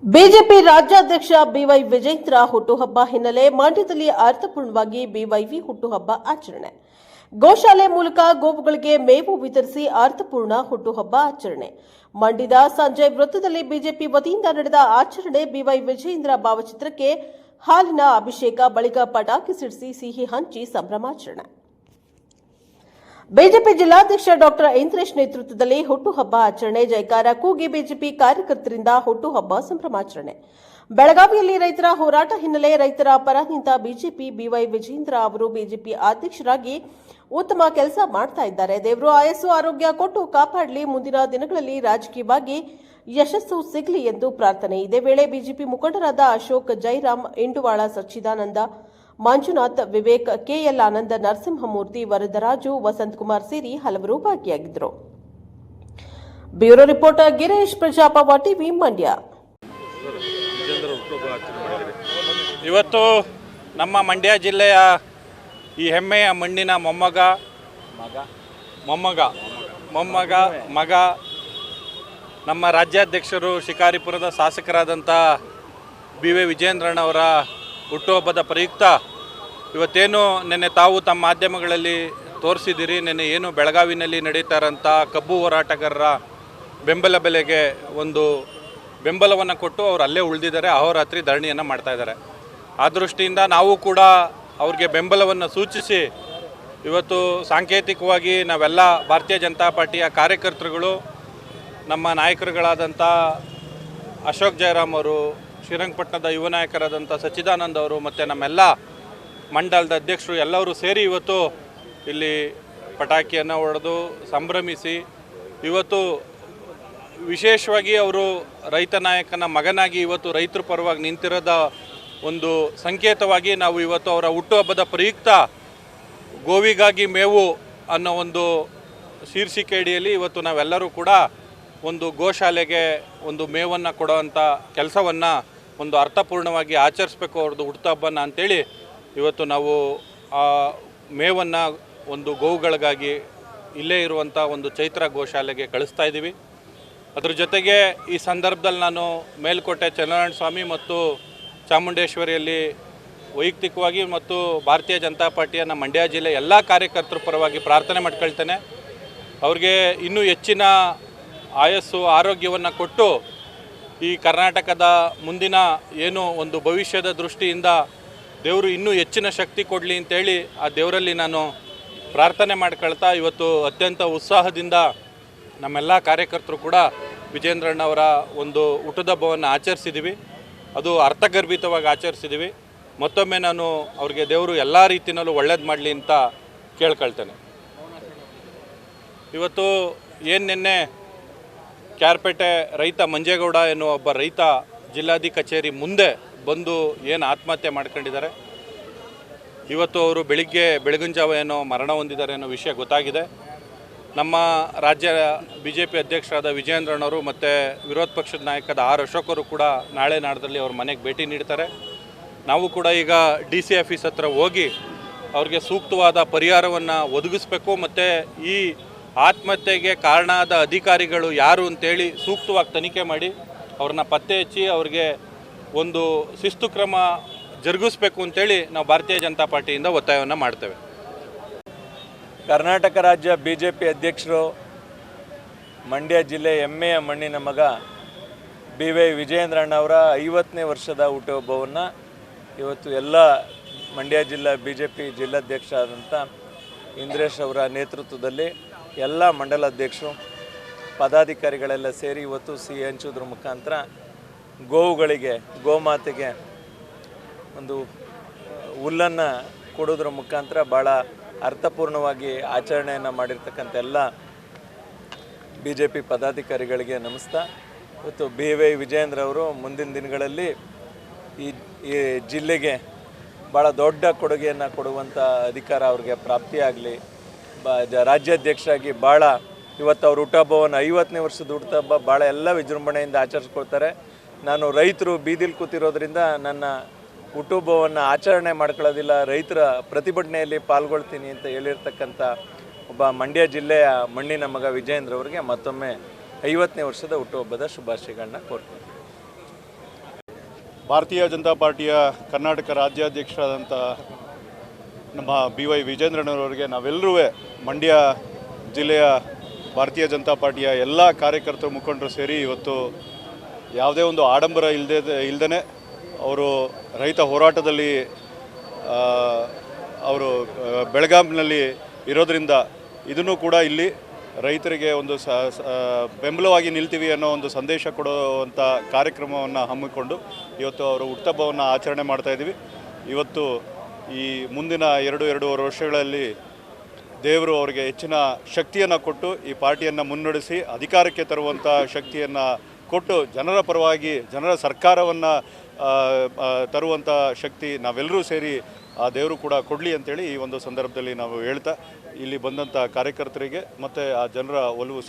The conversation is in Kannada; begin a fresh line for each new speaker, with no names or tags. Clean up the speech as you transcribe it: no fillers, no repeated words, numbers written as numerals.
ಬಿಜೆಪಿ ರಾಜ್ಯಾಧ್ಯಕ್ಷ ಬಿವೈ ವಿಜೇಂದ್ರ ಹುಟ್ಟುಹಬ್ಬ ಹಿನ್ನೆಲೆ ಮಂಡ್ಯದಲ್ಲಿ ಅರ್ಥಪೂರ್ಣವಾಗಿ ಬಿವೈವಿ ಹುಟ್ಟುಹಬ್ಬ ಆಚರಣೆ. ಗೋಶಾಲೆ ಮೂಲಕ ಗೋವುಗಳಿಗೆ ಮೇವು ವಿತರಿಸಿ ಅರ್ಥಪೂರ್ಣ ಹುಟ್ಟುಹಬ್ಬ ಆಚರಣೆ. ಮಂಡ್ಯದ ಸಂಜಯ್ ವೃತ್ತದಲ್ಲಿ ಬಿಜೆಪಿ ವತಿಯಿಂದ ನಡೆದ ಆಚರಣೆ. ಬಿವೈ ವಿಜೇಂದ್ರ ಭಾವಚಿತ್ರಕ್ಕೆ ಹಾಲಿನ ಅಭಿಷೇಕ, ಬಳಿಕ ಪಟಾಕಿ ಸಿಡಿಸಿ ಸಿಹಿ ಹಂಚಿ ಸಂಭ್ರಮಾಚರಣೆ. ಬಿಜೆಪಿ ಜಿಲ್ಲಾಧ್ಯಕ್ಷ ಡಾ ಇಂದ್ರೇಶ್ ನೇತೃತ್ವದಲ್ಲಿ ಹುಟ್ಟುಹಬ್ಬ ಆಚರಣೆ. ಜೈಕಾರ ಕೂಗಿ ಬಿಜೆಪಿ ಕಾರ್ಯಕರ್ತರಿಂದ ಹುಟ್ಟುಹಬ್ಬ ಸಂಭ್ರಮಾಚರಣೆ. ಬೆಳಗಾವಿಯಲ್ಲಿ ರೈತರ ಹೋರಾಟ ಹಿನ್ನೆಲೆ ರೈತರ ಪರ ನಿಂತ ಬಿಜೆಪಿ. ಬಿವೈ ವಿಜೇಂದ್ರ ಅವರು ಬಿಜೆಪಿ ಅಧ್ಯಕ್ಷರಾಗಿ ಉತ್ತಮ ಕೆಲಸ ಮಾಡ್ತಾ ಇದ್ದಾರೆ. ದೇವರು ಆಯಸ್ಸು ಆರೋಗ್ಯ ಕೊಟ್ಟು ಕಾಪಾಡಲಿ. ಮುಂದಿನ ದಿನಗಳಲ್ಲಿ ರಾಜಕೀಯವಾಗಿ ಯಶಸ್ಸು ಸಿಗಲಿ ಎಂದು ಪ್ರಾರ್ಥನೆ. ಇದೇ ವೇಳೆ ಬಿಜೆಪಿ ಮುಖಂಡರಾದ ಅಶೋಕ್, ಜೈರಾಮ್, ಇಂಡುವಾಳ ಸಚ್ಚಿದಾನಂದ, ಮಂಜುನಾಥ್, ವಿವೇಕ್, ಕೆಎಲ್ ಆನಂದ, ನರಸಿಂಹಮೂರ್ತಿ, ವರದರಾಜು, ವಸಂತಕುಮಾರ್ ಸೇರಿ ಹಲವರು ಭಾಗಿಯಾಗಿದ್ದರು. ಬ್ಯೂರೋ ರಿಪೋರ್ಟರ್ ಗಿರೀಶ್, ಪ್ರಜಾಪವ ಟಿವಿ, ಮಂಡ್ಯ.
ಇವತ್ತು ನಮ್ಮ ಮಂಡ್ಯ ಜಿಲ್ಲೆಯ ಈ ಹೆಮ್ಮೆಯ ಮಣ್ಣಿನ ಮಗ ನಮ್ಮ ರಾಜ್ಯಾಧ್ಯಕ್ಷರು ಶಿಕಾರಿಪುರದ ಶಾಸಕರಾದಂಥ ಬಿವೈ ವಿಜೇಂದ್ರಣ್ಣವರ ಹುಟ್ಟುಹಬ್ಬದ ಪ್ರಯುಕ್ತ ಇವತ್ತೇನು ನಿನ್ನೆ ತಾವು ತಮ್ಮ ಮಾಧ್ಯಮಗಳಲ್ಲಿ ತೋರಿಸಿದ್ದೀರಿ. ನಿನ್ನೆ ಏನು ಬೆಳಗಾವಿನಲ್ಲಿ ನಡೀತಾ ಇರೋಂಥ ಕಬ್ಬು ಹೋರಾಟಗಾರರ ಬೆಂಬಲ ಬೆಲೆಗೆ ಒಂದು ಬೆಂಬಲವನ್ನು ಕೊಟ್ಟು ಅವರು ಅಲ್ಲೇ ಉಳಿದಿದ್ದಾರೆ, ಅಹೋರಾತ್ರಿ ಧರಣಿಯನ್ನು ಮಾಡ್ತಾಯಿದ್ದಾರೆ. ಆ ದೃಷ್ಟಿಯಿಂದ ನಾವು ಕೂಡ ಅವ್ರಿಗೆ ಬೆಂಬಲವನ್ನು ಸೂಚಿಸಿ ಇವತ್ತು ಸಾಂಕೇತಿಕವಾಗಿ ನಾವೆಲ್ಲ ಭಾರತೀಯ ಜನತಾ ಪಾರ್ಟಿಯ ಕಾರ್ಯಕರ್ತರುಗಳು, ನಮ್ಮ ನಾಯಕರುಗಳಾದಂಥ ಅಶೋಕ್ ಜೈರಾಮ್ ಅವರು, ಶ್ರೀರಂಗಪಟ್ಟಣದ ಯುವ ನಾಯಕರಾದಂಥ ಸಚ್ಚಿದಾನಂದ್ ಅವರು ಮತ್ತು ನಮ್ಮೆಲ್ಲ ಮಂಡಲದ ಅಧ್ಯಕ್ಷರು ಎಲ್ಲರೂ ಸೇರಿ ಇವತ್ತು ಇಲ್ಲಿ ಪಟಾಕಿಯನ್ನು ಹೊಡೆದು ಸಂಭ್ರಮಿಸಿ, ಇವತ್ತು ವಿಶೇಷವಾಗಿ ಅವರು ರೈತ ನಾಯಕನ ಮಗನಾಗಿ ಇವತ್ತು ರೈತರ ಪರವಾಗಿ ನಿಂತಿರೋದ ಒಂದು ಸಂಕೇತವಾಗಿ ನಾವು ಇವತ್ತು ಅವರ ಹುಟ್ಟುಹಬ್ಬದ ಪ್ರಯುಕ್ತ ಗೋವಿಗಾಗಿ ಮೇವು ಅನ್ನೋ ಒಂದು ಶೀರ್ಷಿಕೆ ಅಡಿಯಲ್ಲಿ ಇವತ್ತು ನಾವೆಲ್ಲರೂ ಕೂಡ ಒಂದು ಗೋಶಾಲೆಗೆ ಒಂದು ಮೇವನ್ನು ಕೊಡೋವಂಥ ಕೆಲಸವನ್ನು ಒಂದು ಅರ್ಥಪೂರ್ಣವಾಗಿ ಆಚರಿಸಬೇಕು ಅವ್ರದ್ದು ಹುಟ್ಟುಹಬ್ಬನ ಅಂಥೇಳಿ ಇವತ್ತು ನಾವು ಆ ಮೇವನ್ನು ಒಂದು ಗೋವುಗಳಿಗಾಗಿ ಇಲ್ಲೇ ಇರುವಂಥ ಒಂದು ಚೈತ್ರ ಗೋಶಾಲೆಗೆ ಕಳಿಸ್ತಾ ಇದ್ದೀವಿ. ಅದ್ರ ಜೊತೆಗೆ ಈ ಸಂದರ್ಭದಲ್ಲಿ ನಾನು ಮೇಲ್ಕೋಟೆ ಚನ್ನರಾಯಣ ಸ್ವಾಮಿ ಮತ್ತು ಚಾಮುಂಡೇಶ್ವರಿಯಲ್ಲಿ ವೈಯಕ್ತಿಕವಾಗಿ ಮತ್ತು ಭಾರತೀಯ ಜನತಾ ಪಾರ್ಟಿಯ ನಮ್ಮ ಮಂಡ್ಯ ಜಿಲ್ಲೆ ಎಲ್ಲ ಕಾರ್ಯಕರ್ತರ ಪರವಾಗಿ ಪ್ರಾರ್ಥನೆ ಮಾಡ್ಕೊಳ್ತೇನೆ. ಅವ್ರಿಗೆ ಇನ್ನೂ ಹೆಚ್ಚಿನ ಆಯಸ್ಸು ಆರೋಗ್ಯವನ್ನು ಕೊಟ್ಟು ಈ ಕರ್ನಾಟಕದ ಮುಂದಿನ ಏನು ಒಂದು ಭವಿಷ್ಯದ ದೃಷ್ಟಿಯಿಂದ ದೇವರು ಇನ್ನೂ ಹೆಚ್ಚಿನ ಶಕ್ತಿ ಕೊಡಲಿ ಅಂತೇಳಿ ಆ ದೇವರಲ್ಲಿ ನಾನು ಪ್ರಾರ್ಥನೆ ಮಾಡ್ಕೊಳ್ತಾ ಇವತ್ತು ಅತ್ಯಂತ ಉತ್ಸಾಹದಿಂದ ನಮ್ಮೆಲ್ಲ ಕಾರ್ಯಕರ್ತರು ಕೂಡ ವಿಜೇಂದ್ರಣ್ಣವರ ಒಂದು ಹುಟ್ಟುಹಬ್ಬವನ್ನು ಆಚರಿಸಿದ್ದೀವಿ. ಅದು ಅರ್ಥಗರ್ಭಿತವಾಗಿ ಆಚರಿಸಿದ್ದೀವಿ. ಮತ್ತೊಮ್ಮೆ ನಾನು ಅವ್ರಿಗೆ ದೇವರು ಎಲ್ಲ ರೀತಿಯಲ್ಲೂ ಒಳ್ಳೇದು ಮಾಡಲಿ ಅಂತ ಕೇಳ್ಕೊಳ್ತೇನೆ. ಇವತ್ತು ಏನು ನಿನ್ನೆ ಕ್ಯಾರ್ಪೇಟೆ ರೈತ ಮಂಜೇಗೌಡ ಎನ್ನುವ ಒಬ್ಬ ರೈತ ಜಿಲ್ಲಾಧಿಕಾರಿ ಕಚೇರಿ ಮುಂದೆ ಬಂದು ಏನು ಆತ್ಮಹತ್ಯೆ ಮಾಡ್ಕೊಂಡಿದ್ದಾರೆ. ಇವತ್ತು ಅವರು ಬೆಳಗಿನ ಜಾವ ಏನೋ ಮರಣ ಹೊಂದಿದ್ದಾರೆ ಅನ್ನೋ ವಿಷಯ ಗೊತ್ತಾಗಿದೆ. ನಮ್ಮ ರಾಜ್ಯ ಬಿಜೆಪಿ ಅಧ್ಯಕ್ಷರಾದ ವಿಜೇಂದ್ರಣ್ಣವರು ಮತ್ತು ವಿರೋಧ ಪಕ್ಷದ ನಾಯಕದ ಅಶೋಕರು ಕೂಡ ನಾಳೆ ನಾಡದಲ್ಲಿ ಅವ್ರ ಮನೆಗೆ ಭೇಟಿ ನೀಡ್ತಾರೆ. ನಾವು ಕೂಡ ಈಗ DC ಆಫೀಸ್ ಹತ್ರ ಹೋಗಿ ಅವ್ರಿಗೆ ಸೂಕ್ತವಾದ ಪರಿಹಾರವನ್ನು ಒದಗಿಸ್ಬೇಕು ಮತ್ತು ಈ ಆತ್ಮಹತ್ಯೆಗೆ ಕಾರಣ ಆದ ಅಧಿಕಾರಿಗಳು ಯಾರು ಅಂತೇಳಿ ಸೂಕ್ತವಾಗಿ ತನಿಖೆ ಮಾಡಿ ಅವ್ರನ್ನ ಪತ್ತೆ ಹಚ್ಚಿ ಅವ್ರಿಗೆ ಒಂದು ಶಿಸ್ತು ಕ್ರಮ ಜರುಗಿಸ್ಬೇಕು ಅಂತೇಳಿ ನಾವು ಭಾರತೀಯ ಜನತಾ ಪಾರ್ಟಿಯಿಂದ ಒತ್ತಾಯವನ್ನು ಮಾಡ್ತೇವೆ.
ಕರ್ನಾಟಕ ರಾಜ್ಯ ಬಿಜೆಪಿ ಅಧ್ಯಕ್ಷರು, ಮಂಡ್ಯ ಜಿಲ್ಲೆ ಹೆಮ್ಮೆಯ ಮಣ್ಣಿನ ಮಗ ಬಿವೈ ವಿಜೇಂದ್ರಣ್ಣವರ 50ನೇ ವರ್ಷದ ಹುಟ್ಟುಹಬ್ಬವನ್ನು ಇವತ್ತು ಎಲ್ಲ ಮಂಡ್ಯ ಜಿಲ್ಲಾ ಬಿಜೆಪಿ ಜಿಲ್ಲಾಧ್ಯಕ್ಷ ಆದಂಥ ಇಂದ್ರೇಶ್ ಅವರ ನೇತೃತ್ವದಲ್ಲಿ ಎಲ್ಲ ಮಂಡಲಾಧ್ಯಕ್ಷರು ಪದಾಧಿಕಾರಿಗಳೆಲ್ಲ ಸೇರಿ ಇವತ್ತು ಸಿಹಿ ಹಂಚೋದ್ರ ಮುಖಾಂತರ ಗೋವುಗಳಿಗೆ, ಗೋಮಾತೆಗೆ ಒಂದು ಹುಲ್ಲನ್ನು ಕೊಡೋದ್ರ ಮುಖಾಂತರ ಭಾಳ ಅರ್ಥಪೂರ್ಣವಾಗಿ ಆಚರಣೆಯನ್ನು ಮಾಡಿರ್ತಕ್ಕಂಥ ಎಲ್ಲ ಬಿಜೆಪಿ ಪದಾಧಿಕಾರಿಗಳಿಗೆ ನಮಸ್ತಾ. ಇವತ್ತು ಬಿವೈ ವಿಜೇಂದ್ರ ಅವರು ಮುಂದಿನ ದಿನಗಳಲ್ಲಿ ಈ ಜಿಲ್ಲೆಗೆ ಭಾಳ ದೊಡ್ಡ ಕೊಡುಗೆಯನ್ನು ಕೊಡುವಂಥ ಅಧಿಕಾರ ಅವ್ರಿಗೆ ಪ್ರಾಪ್ತಿಯಾಗಲಿ. ರಾಜ್ಯಾಧ್ಯಕ್ಷರಾಗಿ ಭಾಳ ಇವತ್ತು ಅವ್ರ ಹುಟ್ಟುಹಬ್ಬವನ್ನು 50ನೇ ವರ್ಷದ ಹುಟ್ಟುಹಬ್ಬ ಭಾಳ ಎಲ್ಲ ವಿಜೃಂಭಣೆಯಿಂದ ಆಚರಿಸ್ಕೊಳ್ತಾರೆ. ನಾನು ರೈತರು ಬೀದಿಲಿ ಕೂತಿರೋದ್ರಿಂದ ನನ್ನ ಹುಟ್ಟುಹಬ್ಬವನ್ನು ಆಚರಣೆ ಮಾಡ್ಕೊಳ್ಳೋದಿಲ್ಲ, ರೈತರ ಪ್ರತಿಭಟನೆಯಲ್ಲಿ ಪಾಲ್ಗೊಳ್ತೀನಿ ಅಂತ ಹೇಳಿರ್ತಕ್ಕಂಥ ಒಬ್ಬ ಮಂಡ್ಯ ಜಿಲ್ಲೆಯ ಮಣ್ಣಿನ ಮಗ ವಿಜೇಂದ್ರ ಅವರಿಗೆ ಮತ್ತೊಮ್ಮೆ 50ನೇ ವರ್ಷದ ಹುಟ್ಟುಹಬ್ಬದ ಶುಭಾಶಯಗಳನ್ನ ಕೋರ್ತೀನಿ.
ಭಾರತೀಯ ಜನತಾ ಪಾರ್ಟಿಯ ಕರ್ನಾಟಕ ರಾಜ್ಯಾಧ್ಯಕ್ಷರಾದಂಥ ನಮ್ಮ BY ವಿಜೇಂದ್ರಣ್ಣವರಿಗೆ ನಾವೆಲ್ಲರೂ ಮಂಡ್ಯ ಜಿಲ್ಲೆಯ ಭಾರತೀಯ ಜನತಾ ಪಾರ್ಟಿಯ ಎಲ್ಲ ಕಾರ್ಯಕರ್ತರು ಮುಖಂಡರು ಸೇರಿ ಇವತ್ತು ಯಾವುದೇ ಒಂದು ಆಡಂಬರ ಇಲ್ಲದೇ ಅವರು ರೈತ ಹೋರಾಟದಲ್ಲಿ ಅವರು ಬೆಳಗಾಂನಲ್ಲಿ ಇರೋದರಿಂದ ಇದನ್ನು ಕೂಡ ಇಲ್ಲಿ ರೈತರಿಗೆ ಒಂದು ಬೆಂಬಲವಾಗಿ ನಿಲ್ತೀವಿ ಅನ್ನೋ ಒಂದು ಸಂದೇಶ ಕೊಡುವಂಥ ಕಾರ್ಯಕ್ರಮವನ್ನು ಹಮ್ಮಿಕೊಂಡು ಇವತ್ತು ಅವರು ಹುಟ್ಟುಹಬ್ಬವನ್ನು ಆಚರಣೆ ಮಾಡ್ತಾಯಿದ್ದೀವಿ. ಇವತ್ತು ಈ ಮುಂದಿನ 2-2.5 ವರ್ಷಗಳಲ್ಲಿ ದೇವರು ಅವರಿಗೆ ಹೆಚ್ಚಿನ ಶಕ್ತಿಯನ್ನು ಕೊಟ್ಟು ಈ ಪಾರ್ಟಿಯನ್ನು ಮುನ್ನಡೆಸಿ ಅಧಿಕಾರಕ್ಕೆ ತರುವಂಥ ಶಕ್ತಿಯನ್ನು ಕೊಟ್ಟು ಜನರ ಪರವಾಗಿ ಜನರ ಸರ್ಕಾರವನ್ನು ತರುವಂಥ ಶಕ್ತಿ ನಾವೆಲ್ಲರೂ ಸೇರಿ ಆ ದೇವರು ಕೂಡ ಕೊಡಲಿ ಅಂತೇಳಿ ಈ ಒಂದು ಸಂದರ್ಭದಲ್ಲಿ ನಾವು ಹೇಳ್ತಾ ಇಲ್ಲಿ ಬಂದಂಥ ಕಾರ್ಯಕರ್ತರಿಗೆ ಮತ್ತು ಆ ಜನರ ಒಲವು